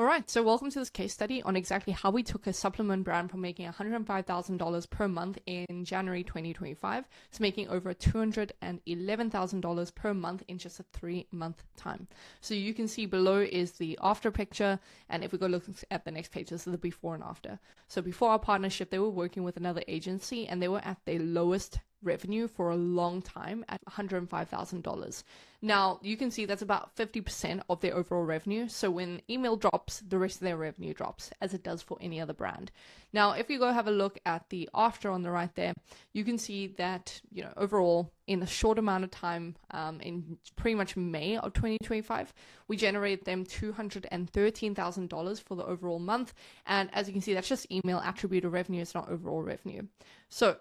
All right, so welcome to this case study on exactly how we took a supplement brand from making $105,000 per month in January 2025 to making over $211,000 per month in just a 3-month time. So you can see below is the after picture, and if we go look at the next page, this is the before and after. So before our partnership, they were working with another agency and they were at their lowest revenue for a long time at $105,000. Now you can see that's about 50% of their overall revenue. So when email drops, the rest of their revenue drops, as it does for any other brand. Now, if you go have a look at the after on the right there, you can see that, overall in a short amount of time, in pretty much May of 2025, we generated them $213,000 for the overall month. And as you can see, that's just email attributed revenue. It's not overall revenue. So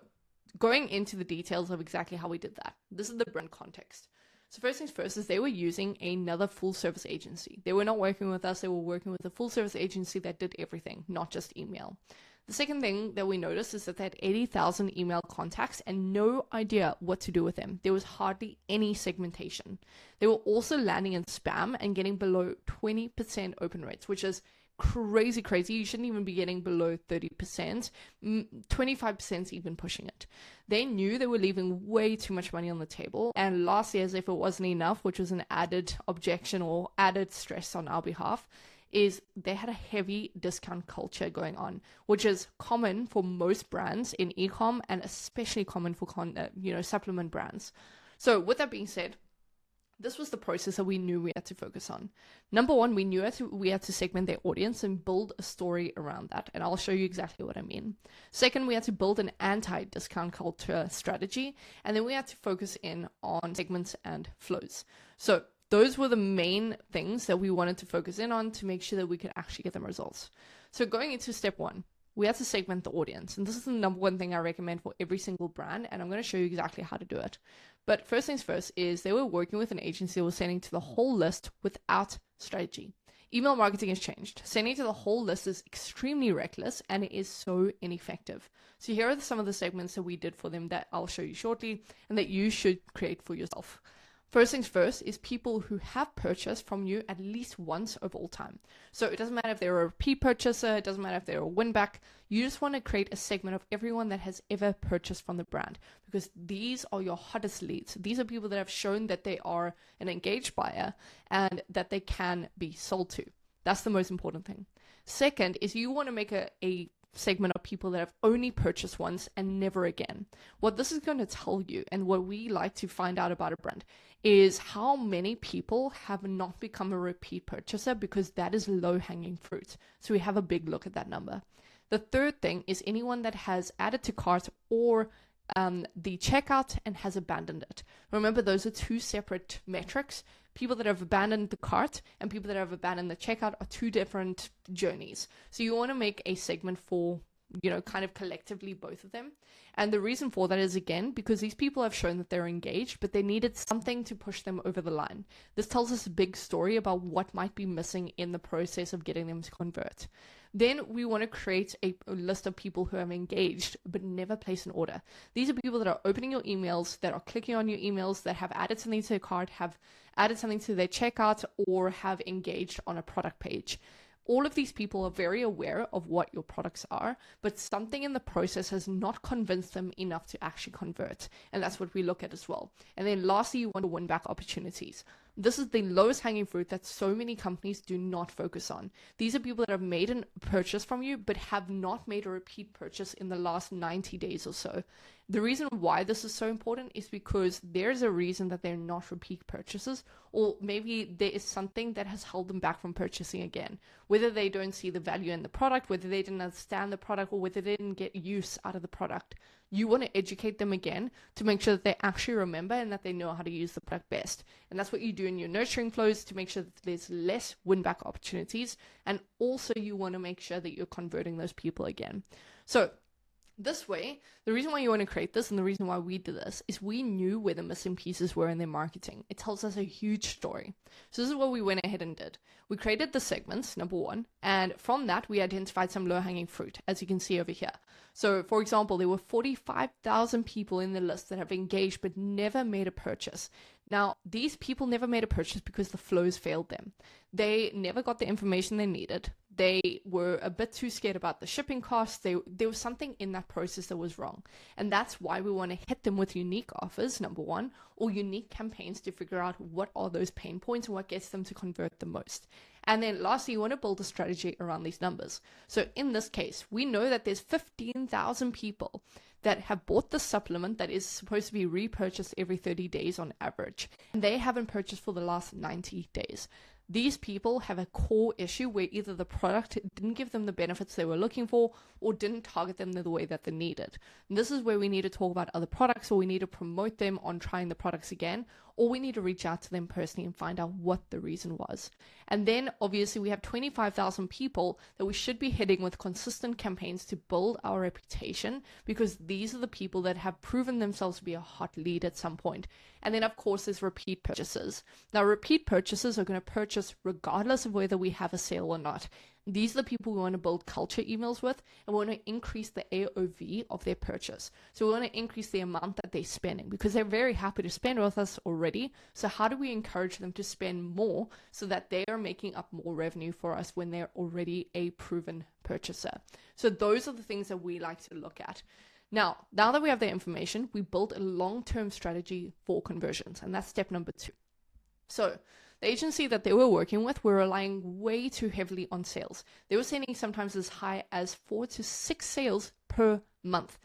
going into the details of exactly how we did that. This is the brand context. So first things first is they were using another full service agency. They were not working with us. They were working with a full service agency that did everything, not just email. The second thing that we noticed is that they had 80,000 email contacts and no idea what to do with them. There was hardly any segmentation. They were also landing in spam and getting below 20% open rates, which is crazy. You shouldn't even be getting below 30%. 25% is even pushing it. They knew they were leaving way too much money on the table. And lastly, as if it wasn't enough, which was an added objection or added stress on our behalf, is they had a heavy discount culture going on, which is common for most brands in e-com and especially common for supplement brands. So with that being said, this was the process that we knew we had to focus on. Number one, we knew we had to segment their audience and build a story around that. And I'll show you exactly what I mean. Second, we had to build an anti-discount culture strategy. And then we had to focus in on segments and flows. So those were the main things that we wanted to focus in on to make sure that we could actually get them results. So going into step one, we had to segment the audience. And this is the number one thing I recommend for every single brand. And I'm going to show you exactly how to do it. But first things first is they were working with an agency that was sending to the whole list without strategy. Email marketing has changed. Sending to the whole list is extremely reckless and it is so ineffective. So here are some of the segments that we did for them that I'll show you shortly and that you should create for yourself. First things first is people who have purchased from you at least once over all time. So it doesn't matter if they're a repeat purchaser, it doesn't matter if they're a win back. You just want to create a segment of everyone that has ever purchased from the brand because these are your hottest leads. These are people that have shown that they are an engaged buyer and that they can be sold to. That's the most important thing. Second is you want to make a segment of people that have only purchased once and never again. What this is going to tell you and what we like to find out about a brand is how many people have not become a repeat purchaser because that is low-hanging fruit. So we have a big look at that number. The third thing is anyone that has added to cart or the checkout and has abandoned it. Remember, those are two separate metrics. People that have abandoned the cart and people that have abandoned the checkout are two different journeys. So you want to make a segment for, kind of collectively both of them. And the reason for that is, again, because these people have shown that they're engaged, but they needed something to push them over the line. This tells us a big story about what might be missing in the process of getting them to convert. Then we want to create a list of people who have engaged but never placed an order. These are people that are opening your emails, that are clicking on your emails, that have added something to their cart, have added something to their checkout, or have engaged on a product page. All of these people are very aware of what your products are, but something in the process has not convinced them enough to actually convert. And that's what we look at as well. And then lastly, you want to win back opportunities. This is the lowest hanging fruit that so many companies do not focus on. These are people that have made a purchase from you, but have not made a repeat purchase in the last 90 days or so. The reason why this is so important is because there's a reason that they're not repeat purchases, or maybe there is something that has held them back from purchasing again. Whether they don't see the value in the product, whether they didn't understand the product, or whether they didn't get use out of the product. You want to educate them again to make sure that they actually remember and that they know how to use the product best. And that's what you do in your nurturing flows to make sure that there's less win-back opportunities. And also you want to make sure that you're converting those people again. So This way, the reason why you want to create this and the reason why we did this is we knew where the missing pieces were in their marketing. It tells us a huge story. So this is what we went ahead and did. We created the segments, number one, and from that, we identified some low-hanging fruit, as you can see over here. So, for example, there were 45,000 people in the list that have engaged but never made a purchase. Now, these people never made a purchase because the flows failed them. They never got the information they needed. They were a bit too scared about the shipping costs. There was something in that process that was wrong. And that's why we want to hit them with unique offers, number one, or unique campaigns to figure out what are those pain points and what gets them to convert the most. And then lastly, you want to build a strategy around these numbers. So in this case, we know that there's 15,000 people that have bought the supplement that is supposed to be repurchased every 30 days on average. And they haven't purchased for the last 90 days. These people have a core issue where either the product didn't give them the benefits they were looking for or didn't target them the way that they needed. And this is where we need to talk about other products, or we need to promote them on trying the products again, or we need to reach out to them personally and find out what the reason was. And then obviously we have 25,000 people that we should be hitting with consistent campaigns to build our reputation, because these are the people that have proven themselves to be a hot lead at some point. And then of course there's repeat purchases. Now repeat purchases are going to purchase regardless of whether we have a sale or not. These are the people we want to build culture emails with, and we want to increase the AOV of their purchase. So we want to increase the amount that they're spending, because they're very happy to spend with us already. So how do we encourage them to spend more so that they are making up more revenue for us when they're already a proven purchaser? So those are the things that we like to look at. Now that we have the information, we build a long-term strategy for conversions, and that's step number 2. So the agency that they were working with were relying way too heavily on sales. They were sending sometimes as high as 4 to 6 sales per month.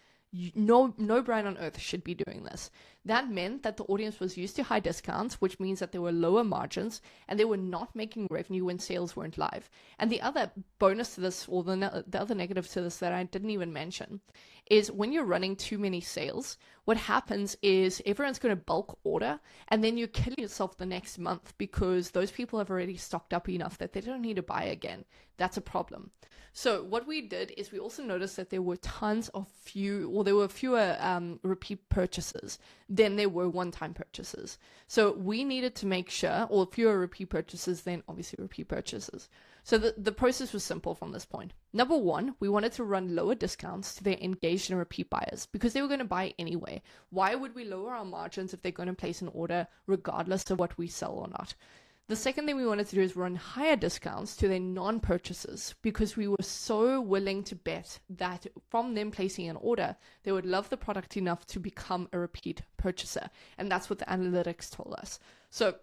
No brand on earth should be doing this. That meant that the audience was used to high discounts, which means that there were lower margins and they were not making revenue when sales weren't live. And the other bonus to this, or the other negative to this that I didn't even mention, is when you're running too many sales, what happens is everyone's going to bulk order, and then you kill yourself the next month because those people have already stocked up enough that they don't need to buy again. That's a problem. So what we did is we also noticed that there were fewer repeat purchases than there were one-time purchases. So we needed to make sure, or fewer repeat purchases than obviously repeat purchases. So the process was simple from this point. Number one, we wanted to run lower discounts to their engaged and repeat buyers because they were going to buy anyway. Why would we lower our margins if they're going to place an order regardless of what we sell or not? The second thing we wanted to do is run higher discounts to their non-purchasers because we were so willing to bet that from them placing an order, they would love the product enough to become a repeat purchaser. And that's what the analytics told us. So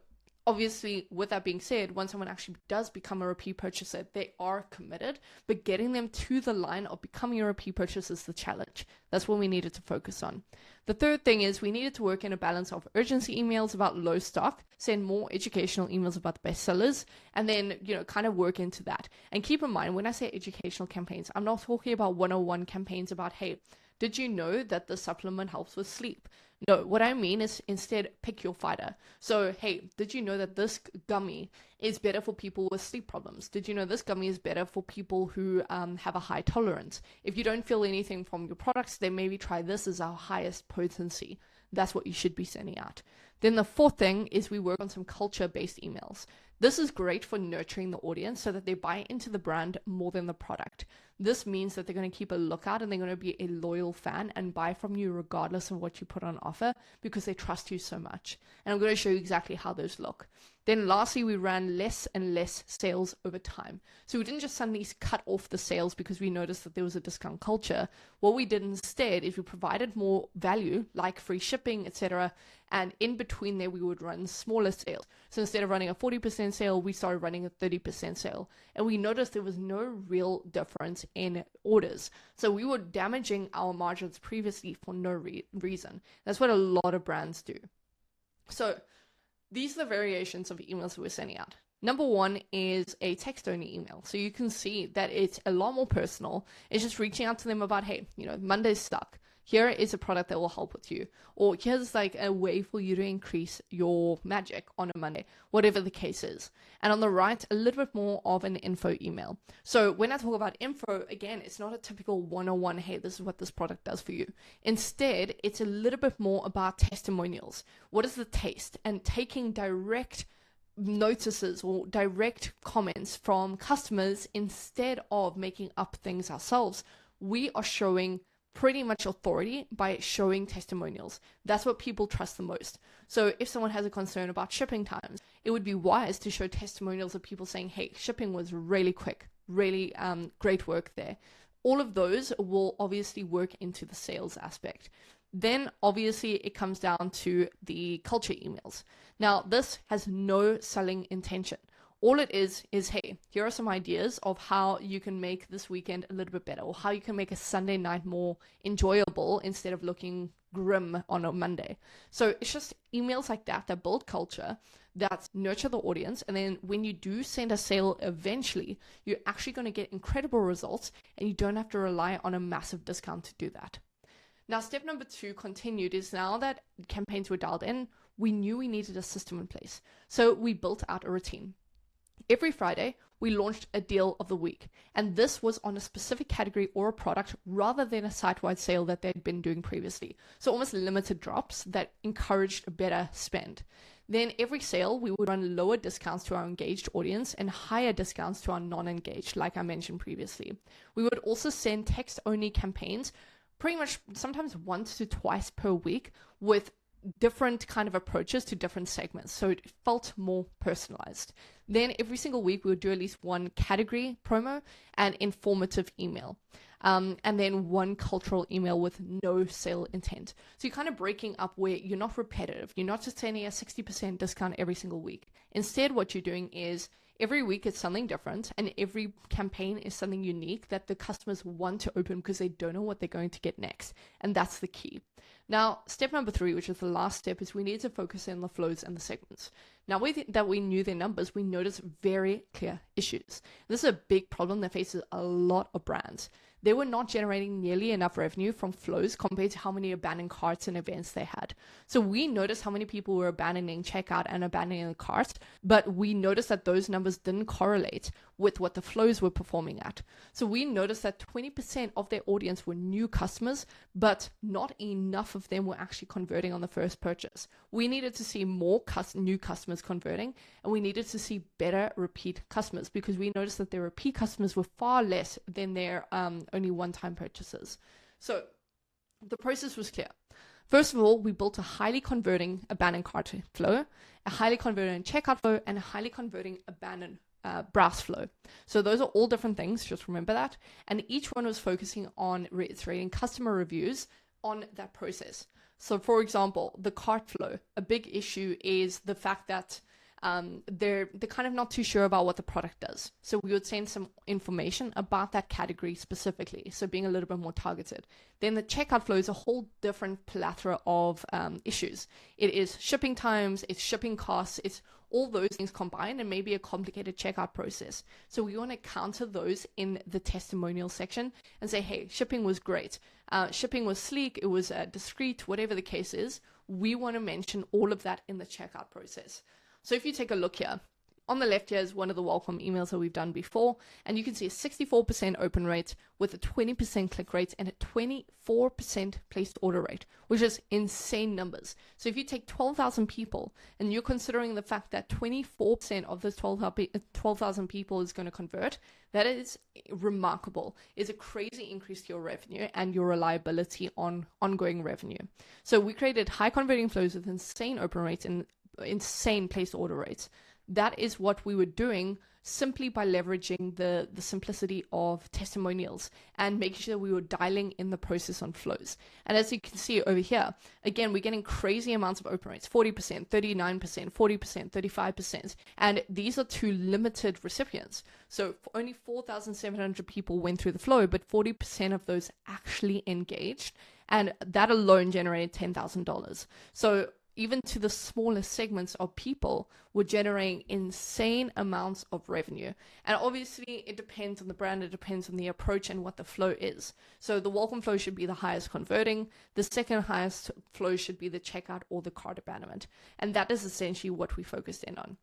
obviously, with that being said, once someone actually does become a repeat purchaser, they are committed, but getting them to the line of becoming a repeat purchaser is the challenge. That's what we needed to focus on. The third thing is we needed to work in a balance of urgency emails about low stock, send more educational emails about the bestsellers, and then, kind of work into that. And keep in mind, when I say educational campaigns, I'm not talking about 101 campaigns about, hey, did you know that the supplement helps with sleep? No, what I mean is instead pick your fighter. So, hey, did you know that this gummy is better for people with sleep problems? Did you know this gummy is better for people who have a high tolerance? If you don't feel anything from your products, then maybe try this as our highest potency. That's what you should be sending out. Then the fourth thing is we work on some culture-based emails. This is great for nurturing the audience so that they buy into the brand more than the product. This means that they're going to keep a lookout and they're going to be a loyal fan and buy from you regardless of what you put on offer because they trust you so much. And I'm going to show you exactly how those look. Then lastly, we ran less and less sales over time. So we didn't just suddenly cut off the sales because we noticed that there was a discount culture. What we did instead is we provided more value like free shipping, etc. And in between there, we would run smaller sales. So instead of running a 40% sale, we started running a 30% sale. And we noticed there was no real difference in orders. So we were damaging our margins previously for no reason. That's what a lot of brands do. So these are the variations of emails that we're sending out. Number one is a text-only email. So you can see that it's a lot more personal. It's just reaching out to them about, hey, Monday's stuck. here is a product that will help with you, or here's like a way for you to increase your magic on a Monday, whatever the case is. And on the right, a little bit more of an info email. So when I talk about info, again, it's not a typical one-on-one, hey, this is what this product does for you. Instead, it's a little bit more about testimonials. What is the taste? And taking direct notices or direct comments from customers instead of making up things ourselves. We are showing pretty much authority by showing testimonials. That's what people trust the most. So if someone has a concern about shipping times, it would be wise to show testimonials of people saying, hey, shipping was really quick, really great work there. All of those will obviously work into the sales aspect. Then obviously it comes down to the culture emails. Now this has no selling intention. All it is, hey, here are some ideas of how you can make this weekend a little bit better, or how you can make a Sunday night more enjoyable instead of looking grim on a Monday. So it's just emails like that that build culture, that nurture the audience. And then when you do send a sale eventually, you're actually going to get incredible results, and you don't have to rely on a massive discount to do that. Now, step number 2 continued is now that campaigns were dialed in, we knew we needed a system in place. So we built out a routine. Every Friday, we launched a deal of the week, and this was on a specific category or a product rather than a site-wide sale that they'd been doing previously. So almost limited drops that encouraged a better spend. Then every sale, we would run lower discounts to our engaged audience and higher discounts to our non-engaged, like I mentioned previously. We would also send text-only campaigns pretty much sometimes once to twice per week with different kind of approaches to different segments. So it felt more personalized. Then every single week, we would do at least one category promo and informative email. And then one cultural email with no sale intent. So you're kind of breaking up where you're not repetitive. You're not just sending a 60% discount every single week. Instead, what you're doing is every week it's something different, and every campaign is something unique that the customers want to open because they don't know what they're going to get next. And that's the key. Now, step number 3, which is the last step, is we need to focus in the flows and the segments. Now that we knew their numbers, we noticed very clear issues. This is a big problem that faces a lot of brands. They were not generating nearly enough revenue from flows compared to how many abandoned carts and events they had. So we noticed how many people were abandoning checkout and abandoning the cart, but we noticed that those numbers didn't correlate with what the flows were performing at. So we noticed that 20% of their audience were new customers, but not enough of them were actually converting on the first purchase. We needed to see more new customers converting, and we needed to see better repeat customers, because we noticed that their repeat customers were far less than their only one-time purchases. So the process was clear. First of all, we built a highly converting abandoned cart flow, a highly converting checkout flow, and a highly converting abandoned browse flow. So those are all different things, just remember that. And each one was focusing on reiterating customer reviews on that process. So for example, the cart flow, a big issue is the fact that they're kind of not too sure about what the product does. So we would send some information about that category specifically, so being a little bit more targeted. Then the checkout flow is a whole different plethora of issues. It is shipping times, it's shipping costs, it's all those things combined, and maybe a complicated checkout process. So we want to counter those in the testimonial section and say, hey, shipping was great. Shipping was sleek, it was discreet, whatever the case is. We want to mention all of that in the checkout process. So if you take a look here, on the left here is one of the welcome emails that we've done before, and you can see a 64% open rate with a 20% click rate and a 24% placed order rate, which is insane numbers. So if you take 12,000 people and you're considering the fact that 24% of those 12,000 people is going to convert, that is remarkable. It's a crazy increase to your revenue and your reliability on ongoing revenue. So we created high converting flows with insane open rates and insane placed order rates. That is what we were doing simply by leveraging the simplicity of testimonials and making sure we were dialing in the process on flows. And as you can see over here, again, we're getting crazy amounts of open rates, 40%, 39%, 40%, 35%. And these are to limited recipients. So only 4,700 people went through the flow, but 40% of those actually engaged. And that alone generated $10,000. So even to the smallest segments of people, were generating insane amounts of revenue. And obviously it depends on the brand, it depends on the approach and what the flow is. So the welcome flow should be the highest converting. The second highest flow should be the checkout or the cart abandonment. And that is essentially what we focused in on.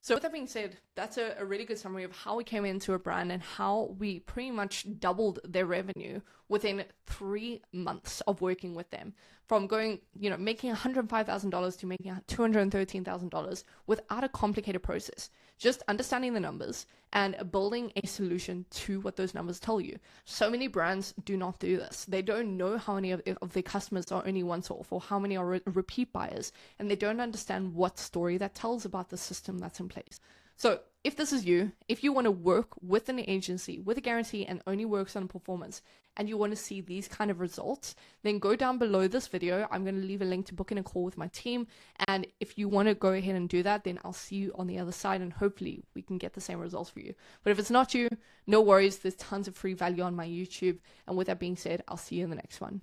So with that being said, that's a really good summary of how we came into a brand and how we pretty much doubled their revenue within 3 months of working with them. From going, making $105,000 to making $213,000 without a complicated process. Just understanding the numbers and building a solution to what those numbers tell you. So many brands do not do this. They don't know how many of their customers are only once off or how many are repeat buyers, and they don't understand what story that tells about the system that's in place. So if this is you, if you want to work with an agency with a guarantee and only works on performance, and you want to see these kind of results, then go down below this video. I'm going to leave a link to book in a call with my team. And if you want to go ahead and do that, then I'll see you on the other side and hopefully we can get the same results for you. But if it's not you, no worries. There's tons of free value on my YouTube. And with that being said, I'll see you in the next one.